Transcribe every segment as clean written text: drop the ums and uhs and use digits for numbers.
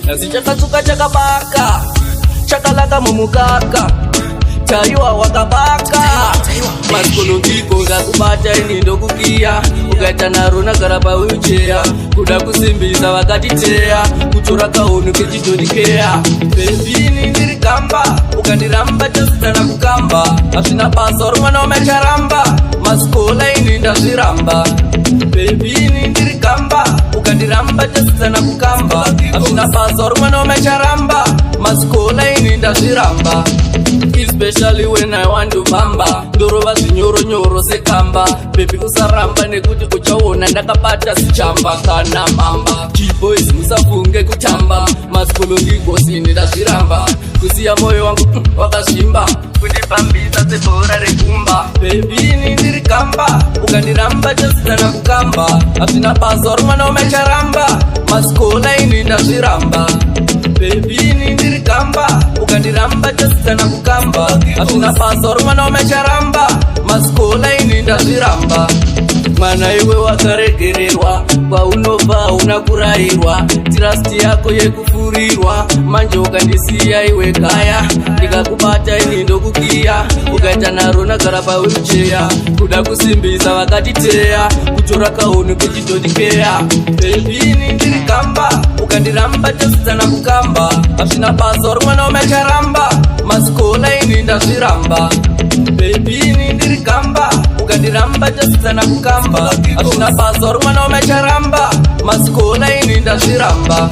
Nasi chakatsuka chakabaka chakalaka mumukaka chaiwa wakabaka maskolongiko ngakubata ini ndokukiya ukaita naro nagara pawheelchair kuda kusimbisa vakatiteya kutora kaunu kechitodikeya bebini ndiri kamba ukandiramba chasitana kukamba hazvina basa uri mwana wamacharamba masikola ini ndazviramba bebini ndiri kamba ukandiramba chasitana kukamba hazvina basa uri mwana wamacharamba masikola ini ndazviramba especially when I want to bamba ndorova zvinyoronyoro sekamba bebi usaramba nekuti uchaona ndakabata sichamba kana mamba G-boys musafunge kutamba masikolongigosini ndazviramba kusiya moyo wangu wakazvimba kundipambisa sebhora rekumba bebini ndiri kamba ukandiramba chasitana kukamba hazvina basa uri mwana wamacharamba masikola ini ndazviramba bebini ndiri kamba ukandiramba chasitana kukamba hazvina basa uri mwana wamacharamba masikola ini ndazviramba mwana iwe wakaregererwa kwaunobva una kurayirwa tirasti yako yekufurirwa manje ukandisiya iwe kaya ndikakubata ini ndokukiya ukaita naro nagara pawheelchair kuda kusimbisa vakatiteya kutora kaunu kechitodikeya bebini ndiri kamba ukandiramba chasitana kukamba hazvina basa uri mwana wamacharamba masikola ini ndazviramba bebini ndiri kamba ukandiramba chasitana kukamba hazvina basa uri mwana wamacharamba masikola ini ndazviramba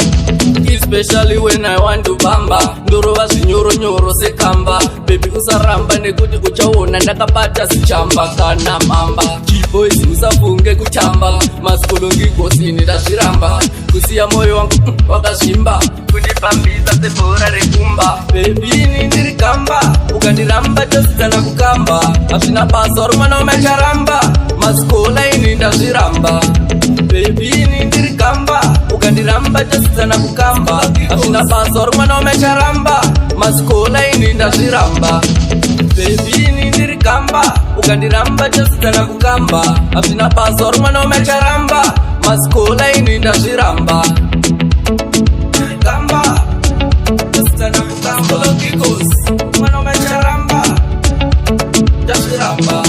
especially when I want to bamba ndorova zvinyoronyoro sekamba bebi usaramba nekuti uchaona ndakabata sichamba kana mamba G-boys musafunge kutamba masikolongigosini ndazviramba kusiya moyo wangu wakazvimba kundipambisa sebhora rekumba bebini ndiri kamba ukandiramba chasitana kukamba hazvina basa uri mwana wamacharamba masikola ini ndazviramba bebini ndiri kamba ukandiramba chasitana kukamba hazvina basa uri mwana wamacharamba masikola ini ndazviramba bebini ndiri kamba ukandiramba chasitana kukamba hazvina basa uri mwana wamacharamba masikola ini ndazviramba kamba chasitana kukamba mwana wamacharamba ndazviramba